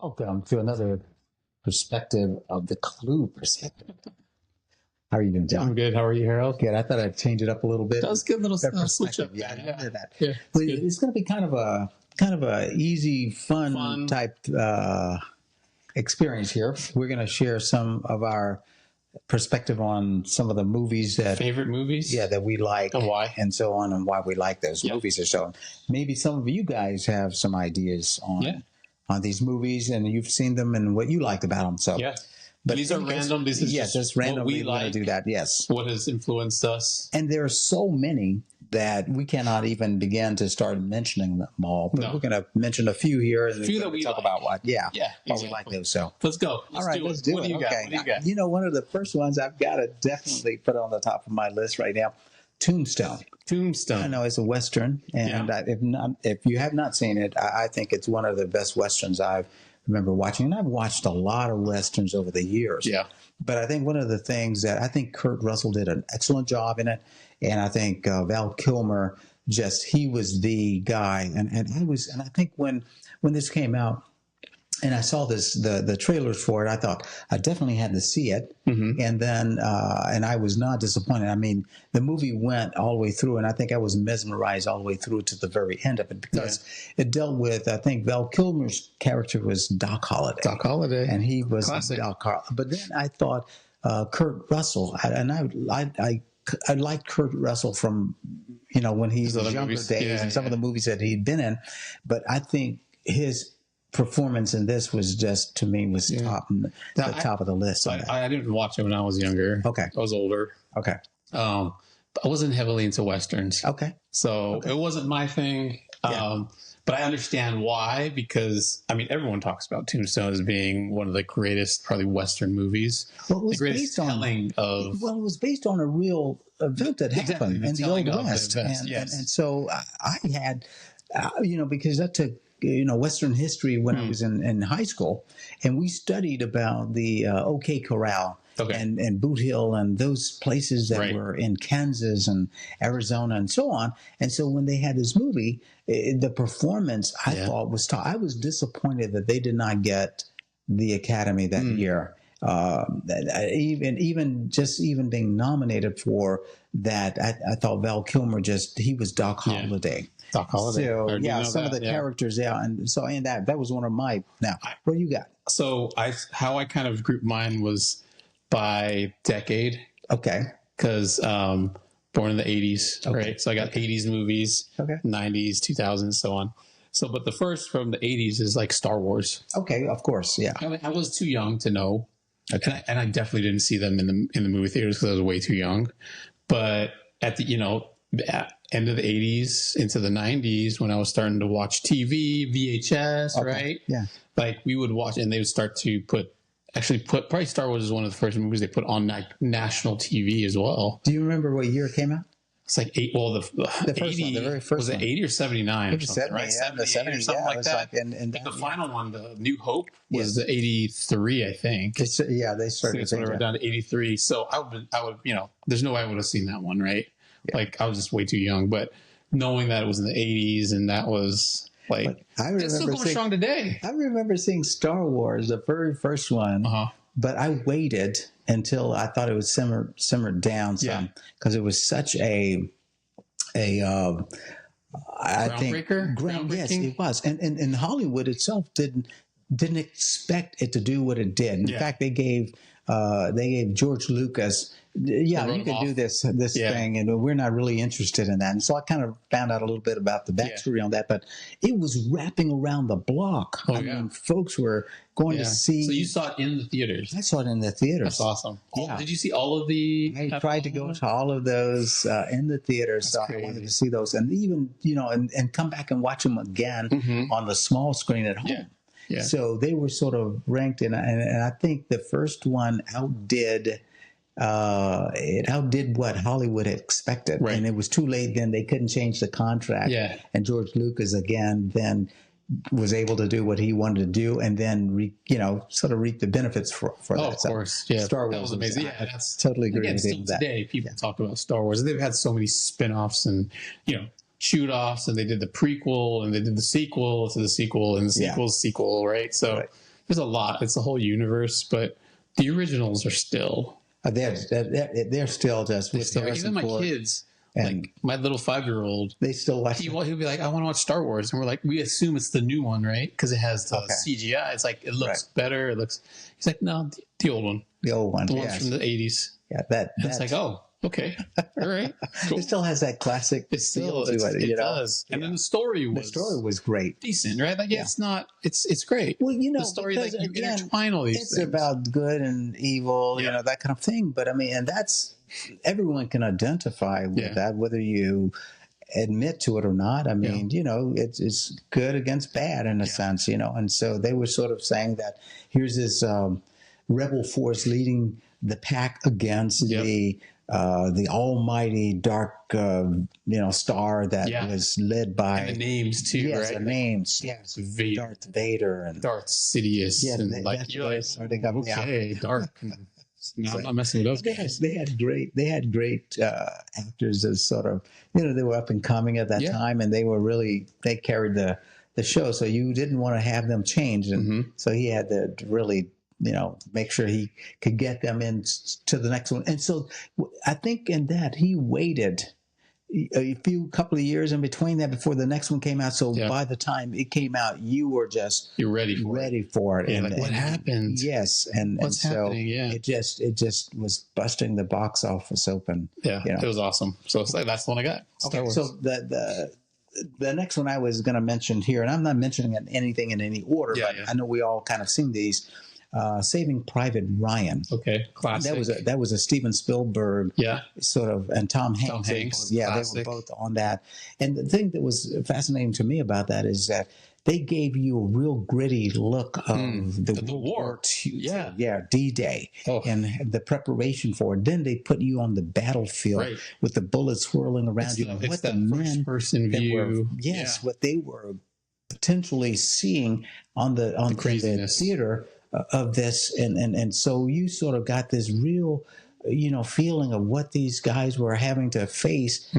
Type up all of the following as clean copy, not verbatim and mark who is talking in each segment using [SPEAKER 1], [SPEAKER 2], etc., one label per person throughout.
[SPEAKER 1] Welcome to another perspective of the Lew Perspective. How are you doing, John?
[SPEAKER 2] I'm good. How are you, Harold?
[SPEAKER 1] Good. I thought I'd change it up a little bit.
[SPEAKER 2] That was good little
[SPEAKER 1] That
[SPEAKER 2] switch up.
[SPEAKER 1] Yeah, I did that.
[SPEAKER 2] Yeah,
[SPEAKER 1] But it's going to be kind of a easy, fun type experience here. We're going to share some of our perspective on some of the movies
[SPEAKER 2] favorite movies.
[SPEAKER 1] Yeah, that we like,
[SPEAKER 2] and why,
[SPEAKER 1] and so on, and why we like those movies. Or so maybe some of you guys have some ideas on these movies, and you've seen them and what you liked about them. So
[SPEAKER 2] but these are random. This is
[SPEAKER 1] just randomly
[SPEAKER 2] what we like.
[SPEAKER 1] Do that. Yes,
[SPEAKER 2] what has influenced us,
[SPEAKER 1] and there are so many that we cannot even begin to start mentioning them all. But we're going to mention a few here, and
[SPEAKER 2] that we
[SPEAKER 1] talk about what we like those. So
[SPEAKER 2] let's go.
[SPEAKER 1] Let's do it.
[SPEAKER 2] What do you got? What do you got?
[SPEAKER 1] You know, one of the first ones I've got to definitely put on the top of my list right now. Tombstone. I know it's a Western, and if you have not seen it, I think it's one of the best Westerns I remember watching. And I've watched a lot of Westerns over the years. Yeah. But I think one of the things that I think Kurt Russell did an excellent job in it, and I think Val Kilmer he was the guy. And I think when this came out, and I saw the trailers for it, I thought I definitely had to see it. Mm-hmm. And then, and I was not disappointed. I mean, the movie went all the way through, and I think I was mesmerized all the way through to the very end of it because it dealt with, I think Val Kilmer's character was Doc Holliday. And he was classic. Doc Holliday. But then I thought Kurt Russell, I liked Kurt Russell from, when he was younger days and some of the movies that he'd been in. But I think his performance in this was just, to me, was top of the list.
[SPEAKER 2] I didn't watch it when I was younger.
[SPEAKER 1] Okay.
[SPEAKER 2] I was older.
[SPEAKER 1] Okay.
[SPEAKER 2] I wasn't heavily into Westerns.
[SPEAKER 1] Okay.
[SPEAKER 2] So it wasn't my thing. But I understand why, because, everyone talks about Tombstone as being one of the greatest, probably, Western movies.
[SPEAKER 1] Well, it was based on a real event that happened in the Old West. And so I had, because that took, Western history when I was in high school, and we studied about the OK Corral and Boot Hill and those places that were in Kansas and Arizona and so on. And so when they had this movie, the performance I thought was top. I was disappointed that they did not get the Academy that year. Even being nominated for that, I thought Val Kilmer he was Doc Holliday.
[SPEAKER 2] Doc Holliday.
[SPEAKER 1] So some of the characters, and so that was one of my. Now, what do you got?
[SPEAKER 2] So how I kind of grouped mine was by decade.
[SPEAKER 1] Okay.
[SPEAKER 2] Because born in the 80s, right? So I got 80s movies, 90s, 2000s, so on. So, but the first from the 80s is like Star Wars.
[SPEAKER 1] Okay, of course, yeah.
[SPEAKER 2] I was too young to know. Okay. And I definitely didn't see them in the movie theaters because I was way too young. But at the end of the 80s into the 90s, when I was starting to watch TV, VHS, right?
[SPEAKER 1] Yeah.
[SPEAKER 2] Like we would watch, and they would start to probably Star Wars is one of the first movies they put on national TV as well.
[SPEAKER 1] Do you remember what year it came out?
[SPEAKER 2] It's like the first 80, one, the very first was it 80 or 79 or something,
[SPEAKER 1] 70,
[SPEAKER 2] right?
[SPEAKER 1] Yeah, 70 or something like that.
[SPEAKER 2] And the final one, the New Hope, was the 83, I think.
[SPEAKER 1] They started
[SPEAKER 2] down to 83. So I would, there's no way I would have seen that one, right? Yeah. Like I was just way too young. But knowing that it was in the 80s and that was it's still going strong today.
[SPEAKER 1] I remember seeing Star Wars, the very first one, but I waited until I thought it would simmer down some because it was such I think yes, it was, and Hollywood itself didn't expect it to do what it did. In fact, they gave George Lucas, you could do this thing, and we're not really interested in that. And so I kind of found out a little bit about the backstory on that, but it was wrapping around the block. I mean, folks were going to see.
[SPEAKER 2] So you saw it in the theaters?
[SPEAKER 1] I saw it in the theaters.
[SPEAKER 2] That's awesome. Did you see all of the?
[SPEAKER 1] I tried to go to all of those in the theaters. So I wanted to see those, and even and come back and watch them again on the small screen at home. Yeah. So they were sort of ranked, and I think the first one outdid what Hollywood had expected. Right. And it was too late then. They couldn't change the contract. Yeah. And George Lucas again then was able to do what he wanted to do, and then sort of reap the benefits for that.
[SPEAKER 2] Of course, yeah.
[SPEAKER 1] Star Wars
[SPEAKER 2] that was amazing. Yeah, that's
[SPEAKER 1] totally agree with
[SPEAKER 2] still
[SPEAKER 1] that.
[SPEAKER 2] Today, people talk about Star Wars. They've had so many spin-offs and shoot-offs, and they did the prequel, and they did the sequel to the sequel, and the sequel's sequel, right? So there's a lot. It's a whole universe, but the originals are still.
[SPEAKER 1] They're still just with
[SPEAKER 2] Still, even my kids, like my little 5-year-old,
[SPEAKER 1] they still watch.
[SPEAKER 2] He'll be like, I want to watch Star Wars, and we're like, we assume it's the new one, right? Because it has the CGI. It's like it looks better. It looks. He's like, no, the old one.
[SPEAKER 1] The old one.
[SPEAKER 2] The ones from the 80s.
[SPEAKER 1] Yeah,
[SPEAKER 2] it's like, oh, okay, all right. Cool.
[SPEAKER 1] It still has that classic.
[SPEAKER 2] It does. And then the story was
[SPEAKER 1] great,
[SPEAKER 2] decent, right? Like, it's not. It's great.
[SPEAKER 1] Well,
[SPEAKER 2] the story, like, you intertwine all these things.
[SPEAKER 1] It's about good and evil, that kind of thing. But I mean, and that's everyone can identify with that, whether you admit to it or not. I mean, it's good against bad in a sense, And so they were sort of saying that here's this rebel force leading the pack against the almighty dark star that was led by,
[SPEAKER 2] and the names too, right?
[SPEAKER 1] The names,
[SPEAKER 2] Vader.
[SPEAKER 1] Darth Vader and
[SPEAKER 2] Darth Sidious, and you're like, okay, dark. No, I'm not messing with those guys.
[SPEAKER 1] They had great actors as sort of, they were up and coming at that time, and they carried the show. So you didn't want to have them change, and so he had to really, make sure he could get them into the next one. And so I think in that he waited a couple of years in between that before the next one came out. So by the time it came out, you're ready for it.
[SPEAKER 2] And what happened?
[SPEAKER 1] Yes. And
[SPEAKER 2] what's happening? Yeah.
[SPEAKER 1] It just was busting the box office open.
[SPEAKER 2] Yeah. It was awesome. So it's like, that's the one I got. Star Wars.
[SPEAKER 1] So the next one I was going to mention here, and I'm not mentioning anything in any order, but I know we all kind of seen these. Saving Private Ryan.
[SPEAKER 2] Okay, classic.
[SPEAKER 1] That was a Steven Spielberg sort of, and Tom Hanks.
[SPEAKER 2] They
[SPEAKER 1] were both on that. And the thing that was fascinating to me about that is that they gave you a real gritty look of the
[SPEAKER 2] war.
[SPEAKER 1] D-Day, and the preparation for it. Then they put you on the battlefield with the bullets swirling around you.
[SPEAKER 2] It's the first-person view.
[SPEAKER 1] What they were potentially seeing on the theater of this, and so you sort of got this real feeling of what these guys were having to face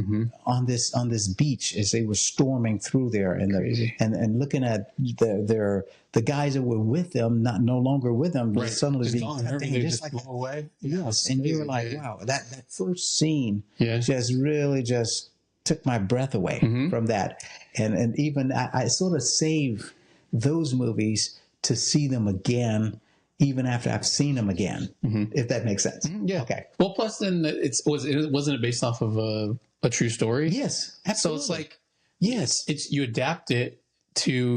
[SPEAKER 1] on this beach as they were storming through there, and looking at the guys that were with them no longer with them, suddenly being just like
[SPEAKER 2] blow away.
[SPEAKER 1] Yes, and you were like, wow, that first scene just really just took my breath away from that, and even I sort of save those movies to see them again, even after I've seen them again, if that makes sense.
[SPEAKER 2] Yeah. Okay. Well, plus then wasn't it based off of a true story?
[SPEAKER 1] Yes, absolutely.
[SPEAKER 2] So it's like, you adapt it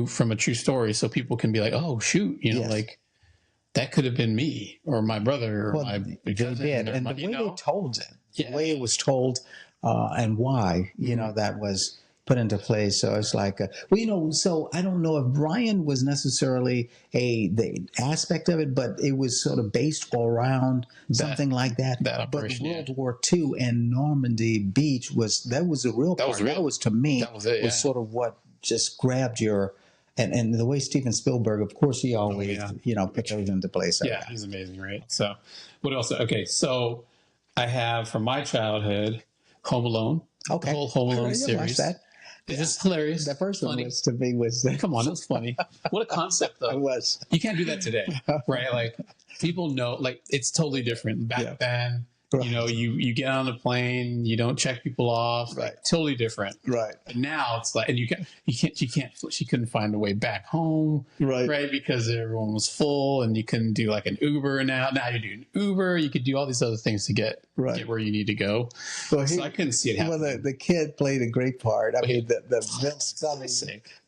[SPEAKER 2] from a true story, so people can be like, oh shoot, like that could have been me or my brother or my cousin.
[SPEAKER 1] And the way they told it, the way it was told, and why, that was put into place. So it's like, so I don't know if Brian was necessarily the aspect of it, but it was sort of based around something like that. But World War II and Normandy Beach was a real part. That was, to me, was sort of what just grabbed your, and the way Steven Spielberg, of course, he always, put those into place.
[SPEAKER 2] Yeah, he's amazing, right? So what else? Okay, so I have from my childhood, Home Alone.
[SPEAKER 1] Okay.
[SPEAKER 2] The whole Home Alone series.
[SPEAKER 1] That.
[SPEAKER 2] It's just hilarious.
[SPEAKER 1] The first one was
[SPEAKER 2] come on, it was funny. What a concept, though.
[SPEAKER 1] It was.
[SPEAKER 2] You can't do that today, right? Like, people know, like, it's totally different. Back then, you get on the plane, you don't check people off, like, totally different.
[SPEAKER 1] Right.
[SPEAKER 2] But now it's like, and she couldn't find a way back home, right? Because everyone was full, and you couldn't do like an Uber now. Now you're doing Uber. You could do all these other things to get where you need to go. So I couldn't see it happening.
[SPEAKER 1] Well, the kid played a great part. I mean, the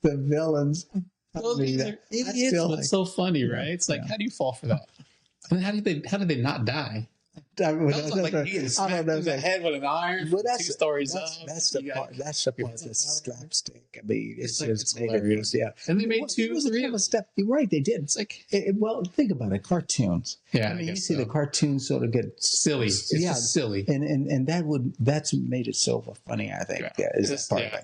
[SPEAKER 1] villains.
[SPEAKER 2] Well, these are idiots, but it's so funny, right? It's like, how do you fall for that? And how did they not die?
[SPEAKER 1] I don't know.
[SPEAKER 2] The head with an iron.
[SPEAKER 1] Well,
[SPEAKER 2] 2 stories up.
[SPEAKER 1] That's the part. That's the part that's slapstick. I mean, it's
[SPEAKER 2] hilarious. Yeah, and they made 2 or 3 of them.
[SPEAKER 1] You're right. They did. It's like, well, think about it. Cartoons.
[SPEAKER 2] Yeah,
[SPEAKER 1] I mean, you see the cartoons sort of get
[SPEAKER 2] silly. It's just silly,
[SPEAKER 1] and that's made it so funny. I think.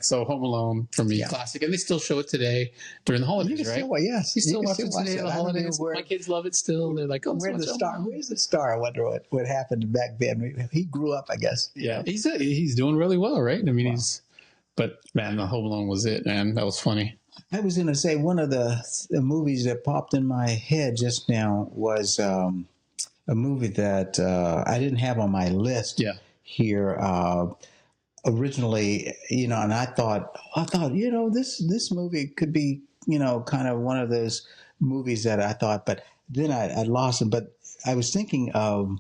[SPEAKER 2] So Home Alone for me, classic, and they still show it today during the holidays, right?
[SPEAKER 1] Yes,
[SPEAKER 2] you still watch it today. The holidays. My kids love it still. They're like, oh,
[SPEAKER 1] where's the star? Where's the star? I wonder what happened back then. He grew up, I guess.
[SPEAKER 2] Yeah, he's doing really well, right? I mean, he's But man, the Home Alone was it, man. That was funny.
[SPEAKER 1] I was going to say one of the movies that popped in my head just now was a movie that I didn't have on my list here originally, and I thought, this movie could be, kind of one of those movies that I thought, but then I lost it. But I was thinking of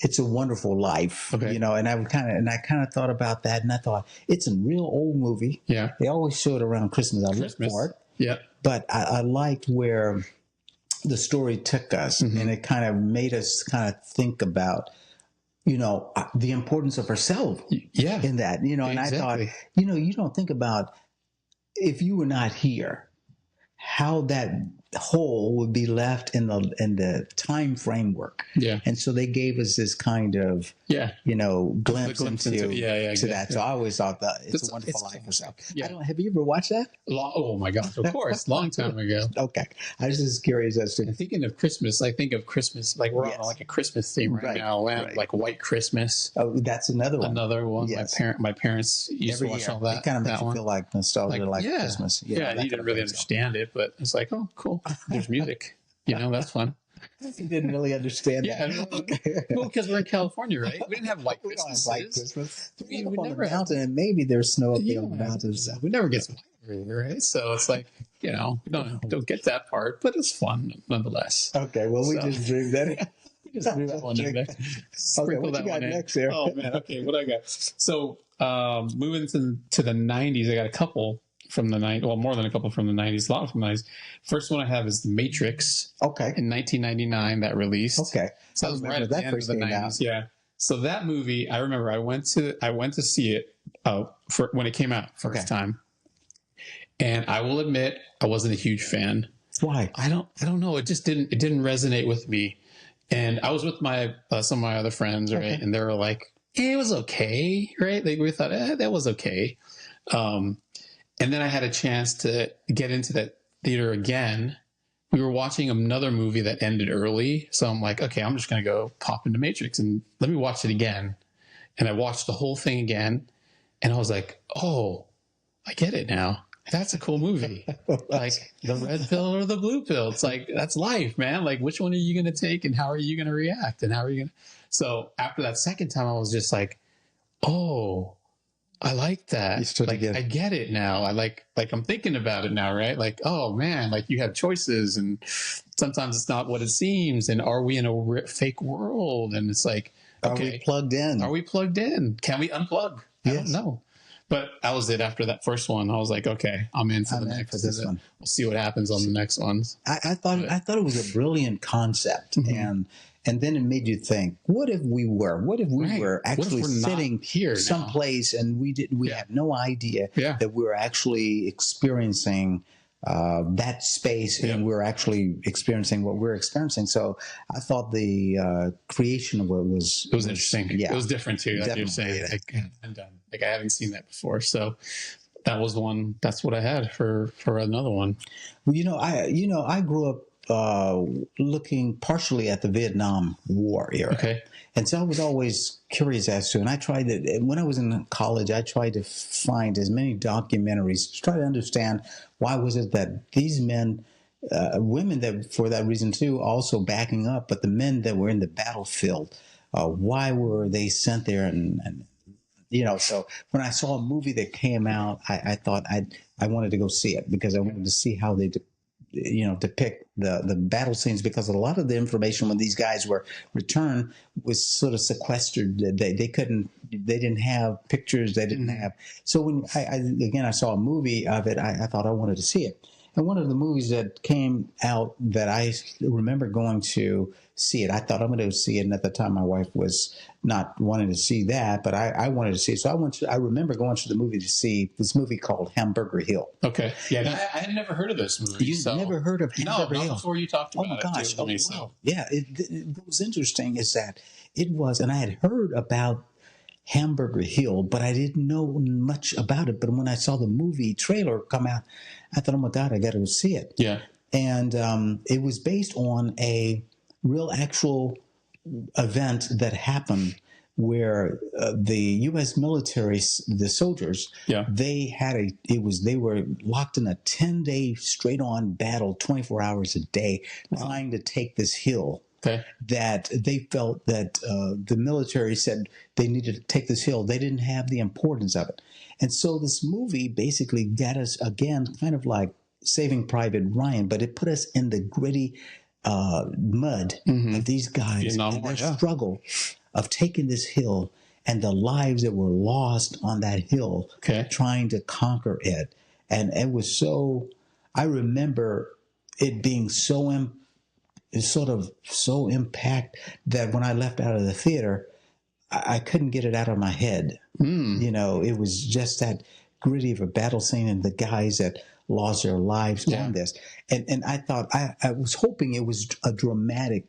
[SPEAKER 1] It's a Wonderful Life, and I kind of thought about that, and I thought it's a real old movie.
[SPEAKER 2] Yeah,
[SPEAKER 1] they always show it around Christmas. I looked for it.
[SPEAKER 2] Yeah,
[SPEAKER 1] but I liked where the story took us, and it kind of made us kind of think about, the importance of ourselves.
[SPEAKER 2] Yeah,
[SPEAKER 1] in that, and exactly. I thought, you don't think about if you were not here, how that hole would be left in the time framework.
[SPEAKER 2] Yeah.
[SPEAKER 1] And so they gave us this kind of, glimpse into that. So I always thought that It's a Wonderful Life was out. Yeah. Have you ever watched that?
[SPEAKER 2] Oh my gosh, of course. Long time ago.
[SPEAKER 1] Okay. I was just curious as to.
[SPEAKER 2] And thinking of Christmas, I think of Christmas, like we're on like a Christmas theme right now, like White Christmas.
[SPEAKER 1] Oh, that's another one.
[SPEAKER 2] Another one. Yes. My parents used to watch all that.
[SPEAKER 1] It kind of makes you feel like nostalgia, like Christmas.
[SPEAKER 2] Yeah, you didn't really understand it, but it's like, oh, cool. There's music. That's fun.
[SPEAKER 1] You didn't really understand
[SPEAKER 2] that. Okay. Well, because we're in California, right? We didn't have white Christmas.
[SPEAKER 1] White Christmas. We never have mountain, and maybe there's snow up there on the mountains.
[SPEAKER 2] We never get some white, right? So it's like, we don't get that part, but it's fun nonetheless.
[SPEAKER 1] Okay, well, we just dreamed that.
[SPEAKER 2] Just threw that one in there.
[SPEAKER 1] Okay, what you got next there?
[SPEAKER 2] Oh man, okay, what I got? So moving to the 90s, I got a couple from the 90s. Well, more than a couple from the 90s. A lot from the 90s. First one I have is The Matrix.
[SPEAKER 1] Okay.
[SPEAKER 2] In 1999, that released.
[SPEAKER 1] Okay.
[SPEAKER 2] So that was right at the end of the 90s. Yeah. So that movie, I remember I went to see it for when it came out first time, and I will admit I wasn't a huge fan.
[SPEAKER 1] Why?
[SPEAKER 2] I don't know. It just didn't resonate with me. And I was with some of my other friends, right? And they were like, it was okay, right? Like we thought, that was okay. And then I had a chance to get into that theater again. We were watching another movie that ended early. So I'm like, okay, I'm just going to go pop into Matrix and let me watch it again. And I watched the whole thing again. And I was like, oh, I get it now. That's a cool movie. Like the red pill or the blue pill. It's like, that's life, man. Like, which one are you going to take and how are you going to react? And how are you going to? So after that second time, I was just like, oh, I like that. Like, I get it now. I like I'm thinking about it now, right? Like, oh man, like you have choices and sometimes it's not what it seems. And are we in a fake world? And it's like, okay,
[SPEAKER 1] are we plugged in?
[SPEAKER 2] Are we plugged in? Can we unplug? I don't know. But that was it after that first one. I was like, okay, I'm in for the next one. We'll see what happens on the next ones.
[SPEAKER 1] I thought it was a brilliant concept. And then it made you think, what if we were actually sitting
[SPEAKER 2] here
[SPEAKER 1] someplace and we had no idea that we were actually experiencing that space and we're actually experiencing what we're experiencing. So I thought the creation of it was
[SPEAKER 2] interesting.
[SPEAKER 1] Yeah.
[SPEAKER 2] It was different too. As you're saying, like I haven't seen that before. So that was one. That's what I had for another one.
[SPEAKER 1] Well, I grew up looking partially at the Vietnam War era.
[SPEAKER 2] Okay.
[SPEAKER 1] And so I was always curious as to, and I tried to, when I was in college, I tried to find as many documentaries to try to understand why was it that these men, women that for that reason too, also backing up, but the men that were in the battlefield, why were they sent there? And so when I saw a movie that came out, I thought I wanted to go see it because I wanted to see how they depict the battle scenes, because a lot of the information when these guys were returned was sort of sequestered. They didn't have pictures. They didn't have. So when I saw a movie of it, I thought I wanted to see it. And one of the movies that came out that I remember going to see it, I thought I'm going to see it. And at the time, my wife was not wanting to see that, but I wanted to see it. So I remember going to the movie to see this movie called Hamburger Hill.
[SPEAKER 2] Okay. Yeah. I had never heard of this movie.
[SPEAKER 1] You've never heard of Hamburger Hill?
[SPEAKER 2] No, not before you talked about
[SPEAKER 1] it. Oh, gosh.
[SPEAKER 2] Oh, wow.
[SPEAKER 1] Yeah. What was interesting is that it was, and I had heard about Hamburger Hill, but I didn't know much about it. But when I saw the movie trailer come out, I thought, oh my God, I got to go see it.
[SPEAKER 2] Yeah.
[SPEAKER 1] And it was based on a real actual event that happened where the U.S. military, the soldiers,
[SPEAKER 2] Yeah.
[SPEAKER 1] they were locked in a 10-day straight-on battle, 24 hours a day, trying to take this hill.
[SPEAKER 2] Okay.
[SPEAKER 1] That they felt that the military said they needed to take this hill. They didn't have the importance of it. And so this movie basically got us, again, kind of like Saving Private Ryan, but it put us in the gritty mud of these guys and their struggle of taking this hill and the lives that were lost on that hill trying to conquer it. And it was so, I remember it being so sort of so impact that when I left out of the theater, I couldn't get it out of my head. You know, it was just that gritty of a battle scene and the guys that lost their lives on this. And I thought, I was hoping it was a dramatic,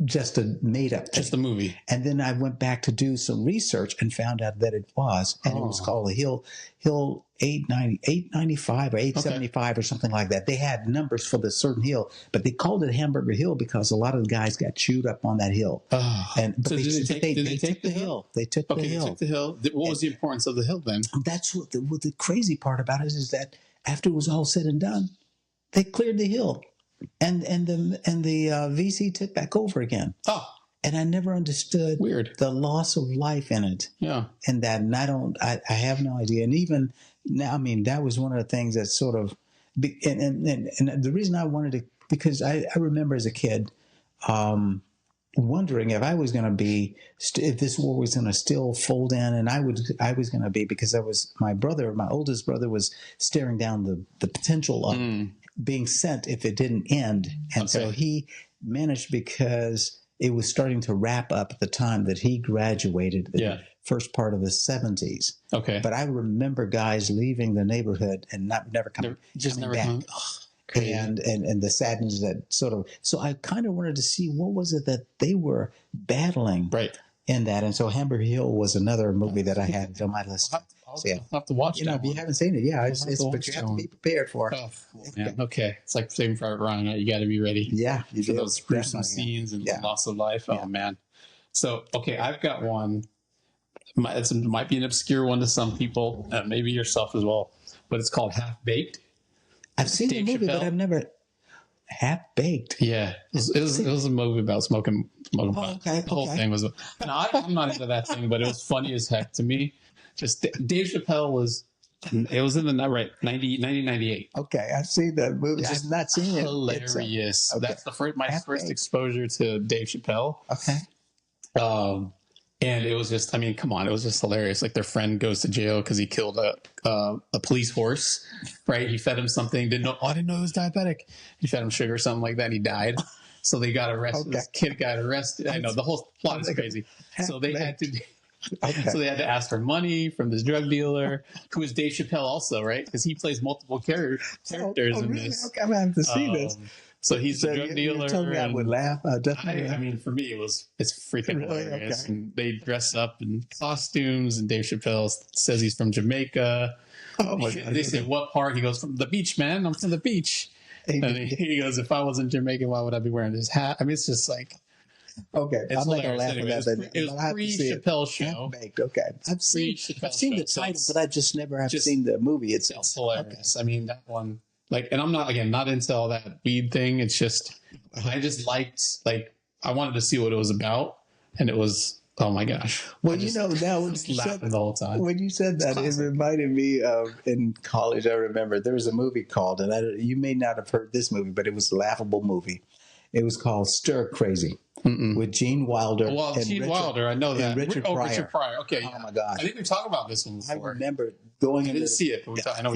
[SPEAKER 1] just a made up thing.
[SPEAKER 2] Just a movie.
[SPEAKER 1] And then I went back to do some research and found out that it was. And it was called Hill 895 or 875 or something like that. They had numbers for the certain hill, but they called it Hamburger Hill because a lot of the guys got chewed up on that hill.
[SPEAKER 2] But
[SPEAKER 1] they took the hill. They took the hill.
[SPEAKER 2] They took the hill. What was the importance of the hill then?
[SPEAKER 1] That's what the crazy part about it is that after it was all said and done, they cleared the hill. And the VC took back over again. And I never understood the loss of life in it.
[SPEAKER 2] Yeah.
[SPEAKER 1] And that, and I have no idea. And even now, I mean, that was one of the things that sort of, and the reason I wanted to, because I remember as a kid, wondering if I was going to be, if this war was going to still fold in, and I was going to be, because my oldest brother was staring down the potential of being sent if it didn't end. And so he managed, because it was starting to wrap up at the time that he graduated in the first part of the 70s.
[SPEAKER 2] Okay.
[SPEAKER 1] But I remember guys leaving the neighborhood and never coming back. And the sadness that sort of, so I kind of wanted to see what was it that they were battling in that. And so Hamburger Hill was another movie that I had on my list.
[SPEAKER 2] I'll have to watch it.
[SPEAKER 1] If you haven't seen it, but you have to be prepared for it.
[SPEAKER 2] Okay. It's like Saving Private Ryan. You got to be ready.
[SPEAKER 1] Yeah.
[SPEAKER 2] For those gruesome scenes and loss of life. Oh, man. So, okay, I've got one. It might be an obscure one to some people, maybe yourself as well, but it's called Half Baked.
[SPEAKER 1] I've seen the movie, but I've never Half Baked.
[SPEAKER 2] Yeah, it was a movie about smoking pot. The whole thing was. I'm not into that thing, but it was funny as heck to me. Just Dave Chappelle was. It was in the 1998.
[SPEAKER 1] Okay, I've seen that movie. I've not seen it.
[SPEAKER 2] Hilarious. That's my first exposure to Dave Chappelle.
[SPEAKER 1] Okay.
[SPEAKER 2] And it was just, I mean, come on, it was just hilarious. Like their friend goes to jail because he killed a police horse, right? He fed him something. I didn't know he was diabetic. He fed him sugar or something like that. And he died. So they got arrested. This kid got arrested. I know the whole plot is crazy. So they had to. So they had to ask for money from this drug dealer, who is Dave Chappelle also, right? Because he plays multiple characters in this.
[SPEAKER 1] Okay, I'm going to have to see this.
[SPEAKER 2] So he's a drug dealer.
[SPEAKER 1] You told me I would laugh. Definitely.
[SPEAKER 2] I mean, for me, it's freaking hilarious. Okay. And they dress up in costumes, and Dave Chappelle says he's from Jamaica. Oh my God. They say, what part? He goes, from the beach, man. I'm from the beach. And he goes, if I wasn't Jamaican, why would I be wearing this hat? I mean, it's just like...
[SPEAKER 1] Okay, I'm not gonna laugh at that.
[SPEAKER 2] It was pre-Chappelle show.
[SPEAKER 1] Okay, I've seen the title, but I just never have seen the movie itself.
[SPEAKER 2] It's hilarious. Okay. I mean, that one, like, and I'm not into all that weed thing. It's just, I just liked, like, I wanted to see what it was about, and it was, oh my gosh.
[SPEAKER 1] Well, now when you said
[SPEAKER 2] the whole time.
[SPEAKER 1] When you said that, it reminded me of in college. I remember there was a movie called, and you may not have heard this movie, but it was a laughable movie. It was called Stir Crazy. With Gene Wilder.
[SPEAKER 2] Well, Gene Wilder, I know that.
[SPEAKER 1] And Richard Pryor.
[SPEAKER 2] Richard Pryor. Okay.
[SPEAKER 1] Oh my gosh!
[SPEAKER 2] I think we talked about this one before.
[SPEAKER 1] I remember going.
[SPEAKER 2] I didn't see it. But I know.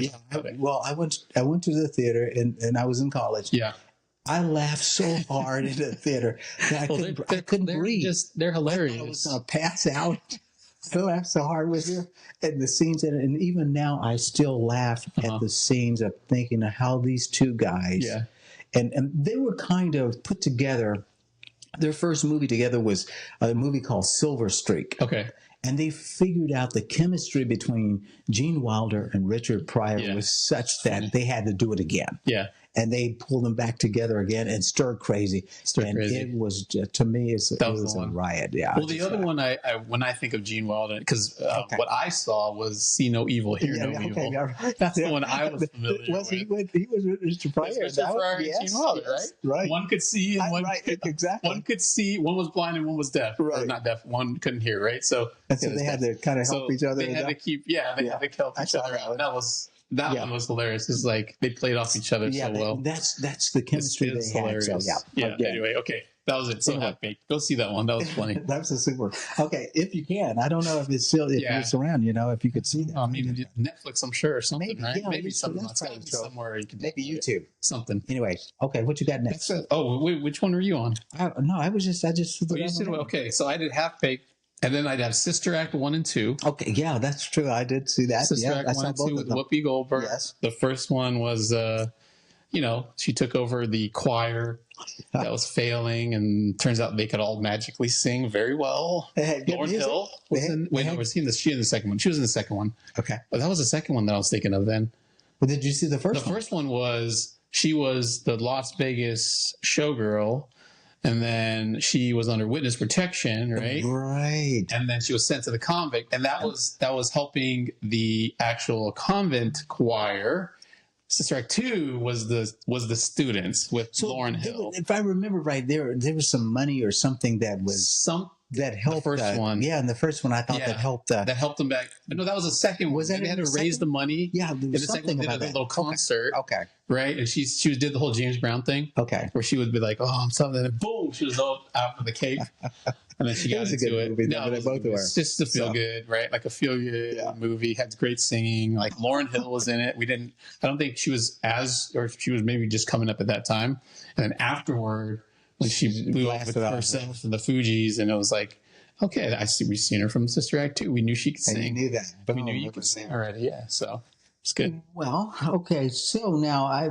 [SPEAKER 1] Well, I went to the theater, and I was in college.
[SPEAKER 2] Yeah.
[SPEAKER 1] I laughed so hard in the theater that I couldn't breathe.
[SPEAKER 2] They're hilarious.
[SPEAKER 1] I was going to pass out. I laughed so hard with you, and the scenes in it, and even now I still laugh at the scenes of thinking of how these two guys.
[SPEAKER 2] Yeah.
[SPEAKER 1] And they were kind of put together. Their first movie together was a movie called Silver Streak.
[SPEAKER 2] Okay.
[SPEAKER 1] And they figured out the chemistry between Gene Wilder and Richard Pryor was such that they had to do it again.
[SPEAKER 2] Yeah.
[SPEAKER 1] and they pulled them back together again and stir crazy. It was just, to me, it was a riot. Yeah.
[SPEAKER 2] Well, the other one, I when I think of Gene Wilder, because what I saw was "See No Evil, Hear No Evil." Yeah. That's the one I was familiar with.
[SPEAKER 1] He was Mr. Pryor.
[SPEAKER 2] Mr. Pryor and Gene Wilder, right?
[SPEAKER 1] Right.
[SPEAKER 2] One could see, and one could see. One was blind and one was deaf. Right. Or not deaf. One couldn't hear. Right. So
[SPEAKER 1] they had to kind of help each other.
[SPEAKER 2] They had to keep. They had to help each other out. That one was hilarious. It's like they played off each other so well.
[SPEAKER 1] That's the chemistry they had. So,
[SPEAKER 2] Anyway, okay. That was it. So happy. Go see that one. That was funny.
[SPEAKER 1] That was a super. Okay, if you can. I don't know if it's still it's around. If you could see that.
[SPEAKER 2] I mean, Netflix, I'm sure, or something,
[SPEAKER 1] maybe,
[SPEAKER 2] right?
[SPEAKER 1] Maybe
[SPEAKER 2] something. That's got to be somewhere you can.
[SPEAKER 1] Maybe YouTube.
[SPEAKER 2] Something.
[SPEAKER 1] Anyway, okay. What you got next?
[SPEAKER 2] Wait, which one were you on?
[SPEAKER 1] I just.
[SPEAKER 2] Okay, so I did Half Baked. And then I'd have Sister Act 1 and 2.
[SPEAKER 1] Okay, yeah, that's true. I did see that.
[SPEAKER 2] Sister Act 1 and 2 with Whoopi Goldberg.
[SPEAKER 1] Yes.
[SPEAKER 2] The first one was, she took over the choir that was failing, and turns out they could all magically sing very well. Lauryn Hill was she in the second one? She was in the second one.
[SPEAKER 1] Okay.
[SPEAKER 2] But that was the second one that I was thinking of then.
[SPEAKER 1] Well, did you see the first one?
[SPEAKER 2] The first one was, she was the Las Vegas showgirl. And then she was under witness protection, right?
[SPEAKER 1] Right.
[SPEAKER 2] And then she was sent to the convict, and that was helping the actual convent choir. Sister Act 2 was the students with Lauryn Hill.
[SPEAKER 1] If I remember right, there was some money or something that was that helped
[SPEAKER 2] the first one.
[SPEAKER 1] Yeah, in the first one, I thought that helped. That
[SPEAKER 2] helped them back. No, that was the second one.
[SPEAKER 1] Was that
[SPEAKER 2] they had to raise the money?
[SPEAKER 1] Yeah, there was something about that.
[SPEAKER 2] They did a little concert.
[SPEAKER 1] Okay.
[SPEAKER 2] Right, and she did the whole James Brown thing.
[SPEAKER 1] Okay.
[SPEAKER 2] Where she would be like, "Oh, I'm something," and boom, she was up after the cake, and then she got into it. It's just a feel good, right? Like a feel good movie. Had great singing. Like Lauryn Hill was in it. I don't think she was she was maybe just coming up at that time. And then afterward, when she blew up with herself and the Fugees, and it was like, okay, we've seen her from Sister Act 2. We knew she could sing.
[SPEAKER 1] And you knew that. But
[SPEAKER 2] we knew you could sing already. Yeah, so. It's good.
[SPEAKER 1] Well, okay. So now I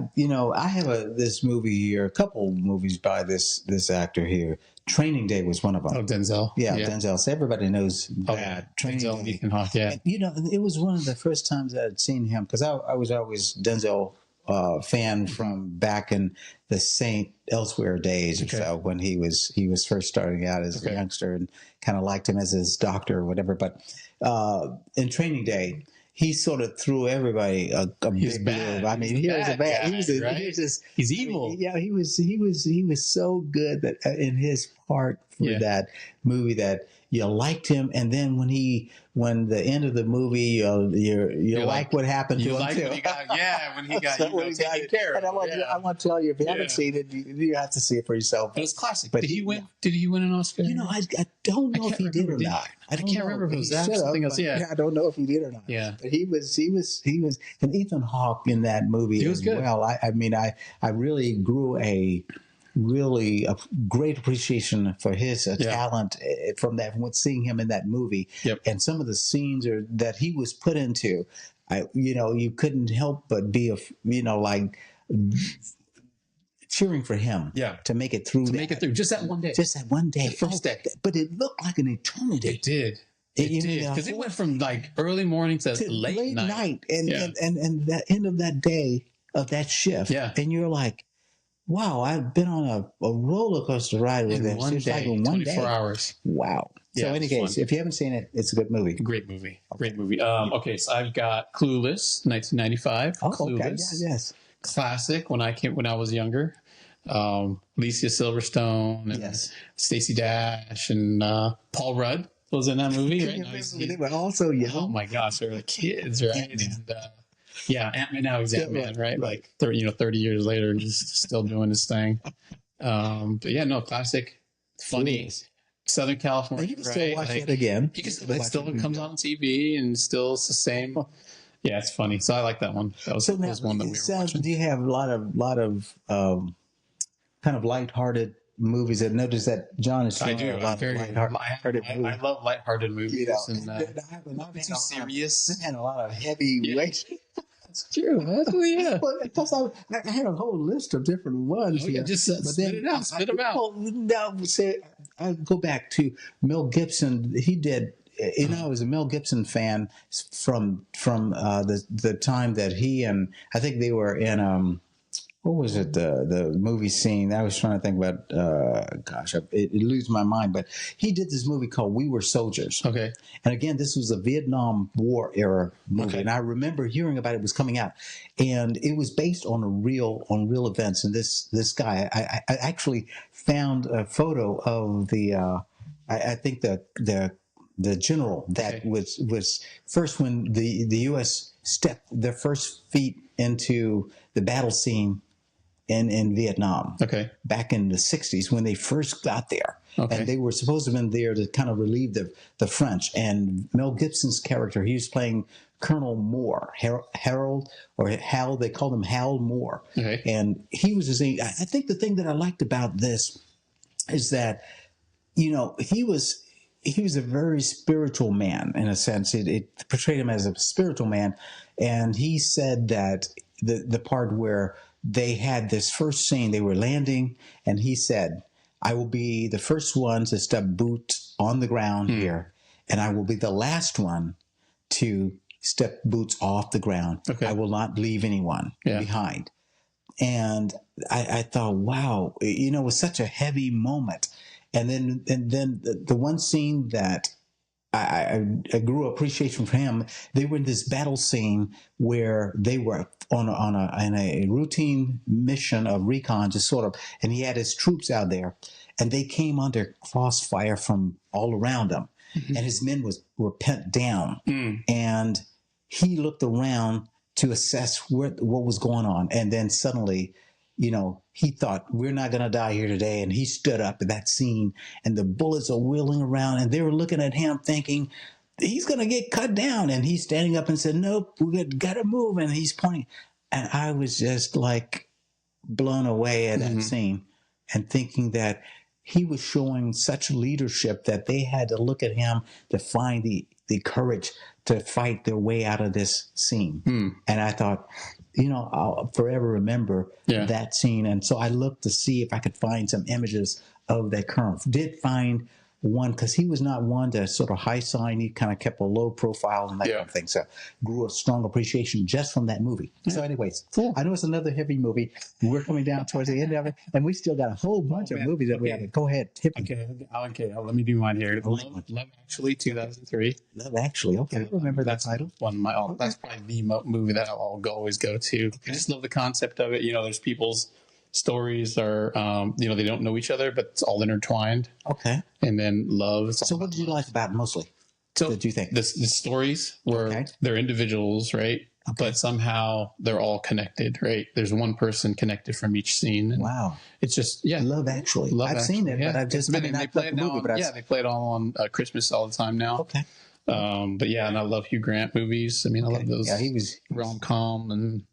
[SPEAKER 1] have this movie here, a couple movies by this actor here. Training Day was one of them.
[SPEAKER 2] Oh, Denzel.
[SPEAKER 1] Yeah, Denzel. So everybody knows that.
[SPEAKER 2] Training Denzel, Day. Ethan Hawke, yeah.
[SPEAKER 1] And, it was one of the first times that I'd seen him, because I was always Denzel fan from back in the Saint Elsewhere days or so, when he was first starting out as a youngster, and kind of liked him as his doctor or whatever. But in Training Day, he sort of threw everybody a big move. I mean, he was a bad.
[SPEAKER 2] He's evil.
[SPEAKER 1] Yeah, he was so good that in his part for that movie that you liked him, and then when the end of the movie, you like what happened to him too.
[SPEAKER 2] When he got taken care of.
[SPEAKER 1] And I want to tell you, if you haven't seen it, you have to see it for yourself.
[SPEAKER 2] It was classic. But did he win? Did he win an Oscar?
[SPEAKER 1] I don't know if he did or not.
[SPEAKER 2] I can't remember if it was that or something else. Yeah,
[SPEAKER 1] I don't know if he did or not.
[SPEAKER 2] Yeah,
[SPEAKER 1] but he was, and Ethan Hawke in that movie as well. I mean, I really grew a great appreciation for his talent from that, when seeing him in that movie. And some of the scenes that he was put into, you couldn't help but be cheering for him to make it through.
[SPEAKER 2] Just that one day.
[SPEAKER 1] The first day. But it looked like an eternity.
[SPEAKER 2] It did. It did, because it went from like early morning to late night.
[SPEAKER 1] And the end of that day, of that shift. And you're like, wow, I've been on a roller coaster ride with this.
[SPEAKER 2] One day, 24 hours.
[SPEAKER 1] Wow. So in any case, if you haven't seen it, it's a good movie.
[SPEAKER 2] Great movie. Okay, so I've got Clueless, 1995. Clueless.
[SPEAKER 1] Okay. Yes.
[SPEAKER 2] Classic. When I was younger. Alicia Silverstone and Stacey Dash and Paul Rudd was in that movie. Right?
[SPEAKER 1] They were also young.
[SPEAKER 2] Oh my gosh, they're the kids, right? And Ant-Man, now he's Ant-Man, right? Like 30 years later, just still doing his thing. But classic, funny, Southern California.
[SPEAKER 1] You can still watch it again.
[SPEAKER 2] It still comes on TV, and still it's the same. Yeah, it's funny. So I like that one. That was one that we were watching.
[SPEAKER 1] Do you have a lot of kind of lighthearted movies? That notice that John is
[SPEAKER 2] I do.
[SPEAKER 1] a lot of lighthearted movies.
[SPEAKER 2] I love lighthearted movies.
[SPEAKER 1] Not
[SPEAKER 2] too serious.
[SPEAKER 1] And a lot of heavy weight.
[SPEAKER 2] That's true.
[SPEAKER 1] Well, because I had a whole list of different ones.
[SPEAKER 2] Just spit them out.
[SPEAKER 1] Well, now I go back to Mel Gibson. He did. I was a Mel Gibson fan from the time that he and I think they were in what was it? The movie scene. I was trying to think about. Gosh, it loses my mind. But he did this movie called We Were Soldiers.
[SPEAKER 2] Okay.
[SPEAKER 1] And again, this was a Vietnam War era movie,
[SPEAKER 2] Okay.
[SPEAKER 1] and I remember hearing about it was coming out, and it was based on real events. And this guy, I actually found a photo of the. I think the general that was first when the U.S. stepped their first feet into the battle scene in Vietnam.
[SPEAKER 2] Okay.
[SPEAKER 1] Back in the 60s when they first got there.
[SPEAKER 2] Okay.
[SPEAKER 1] And they were supposed to have been there to kind of relieve the French. And Mel Gibson's character, he was playing Colonel Moore, Harold or Hal, they called him Hal Moore.
[SPEAKER 2] Okay.
[SPEAKER 1] And he was I think the thing that I liked about this is that, you know, he was a very spiritual man in a sense. It portrayed him as a spiritual man. And he said that the part where they had this first scene, they were landing, and he said, I will be the first one to step boot on the ground here, and I will be the last one to step boots off the ground.
[SPEAKER 2] Okay.
[SPEAKER 1] I will not leave anyone behind. And I thought, wow, you know, it was such a heavy moment. And then the one scene that I grew appreciation for him. They were in this battle scene where they were on a routine mission of recon, just sort of, and he had his troops out there, and they came under crossfire from all around him, and his men were pent down, and he looked around to assess what was going on, and then suddenly, you know, he thought, we're not going to die here today. And he stood up at that scene, and the bullets are wheeling around, and they were looking at him thinking, he's going to get cut down. And he's standing up and said, nope, we got to move. And he's pointing. And I was just like blown away at that scene and thinking that he was showing such leadership that they had to look at him to find the courage to fight their way out of this scene. And I thought, you know, I'll forever remember that scene. And so I looked to see if I could find some images of that colonel. Did find one, because he was not one to sort of high sign. He kind of kept a low profile and that kind of thing. So grew a strong appreciation just from that movie. So anyways, cool. I know it's another heavy movie. We're coming down towards the end of it, and we still got a whole bunch of movies that we have to go ahead. Tip.
[SPEAKER 2] Okay, let me do mine here. Love Actually, 2003.
[SPEAKER 1] Love Actually. Okay, I remember that title.
[SPEAKER 2] One of my. That's probably the movie that I'll always go to. Okay. I just love the concept of it. You know, there's people's stories are, you know, they don't know each other, but it's all intertwined.
[SPEAKER 1] Okay.
[SPEAKER 2] And then love.
[SPEAKER 1] So what did you like about it mostly? So did you think?
[SPEAKER 2] The stories were, they're individuals, right? Okay. But somehow they're all connected, right? There's one person connected from each scene. And wow. It's just,
[SPEAKER 1] Love Actually. I've seen it, but I've just
[SPEAKER 2] been, they play it now. They play it all on Christmas all the time now. Okay. But yeah, and I love Hugh Grant movies. I mean, I love those. Yeah, he was rom-com and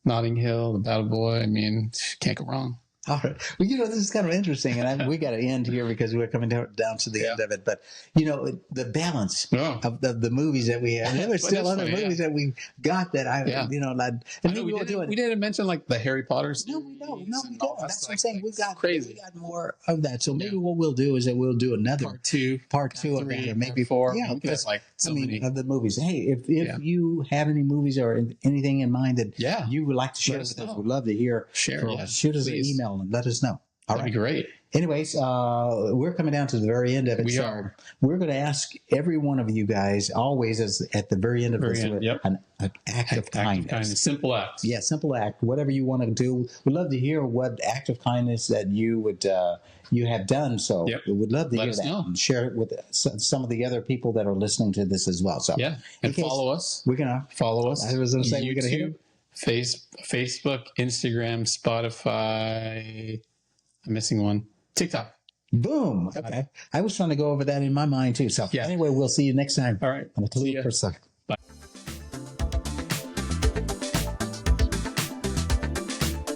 [SPEAKER 2] Notting Hill, The Battle Boy. I mean, can't go wrong.
[SPEAKER 1] All right. Well, you know, this is kind of interesting, and we got to end here because we're coming down to the end of it. But, you know, the balance of the movies that we have. There's still other movies that we got that you know,
[SPEAKER 2] we didn't mention like the Harry Potter.
[SPEAKER 1] No, we don't. That's what I'm saying. We got more of that. So maybe what we'll do is that we'll do another part two of that, or maybe four. Yeah, because like many of the movies. Hey, if you have any movies or anything in mind that you would like to share with us, we'd love to hear. Shoot us an email and let us know. All right.
[SPEAKER 2] That'd be great.
[SPEAKER 1] Anyways, we're coming down to the very end of it. We're going to ask every one of you guys always at the very end of this an act of kindness.
[SPEAKER 2] Simple act.
[SPEAKER 1] Yeah, simple act. Whatever you want to do. We'd love to hear what act of kindness that you would you have done. So we'd love to hear that and share it with some of the other people that are listening to this as well. So
[SPEAKER 2] and follow us.
[SPEAKER 1] We're gonna
[SPEAKER 2] follow us.
[SPEAKER 1] I was going to say we're going to hit it.
[SPEAKER 2] Facebook, Instagram, Spotify. I'm missing one. TikTok.
[SPEAKER 1] Boom. Okay. I was trying to go over that in my mind too. So anyway, we'll see you next time.
[SPEAKER 2] All right.
[SPEAKER 1] On the Lew Perspective.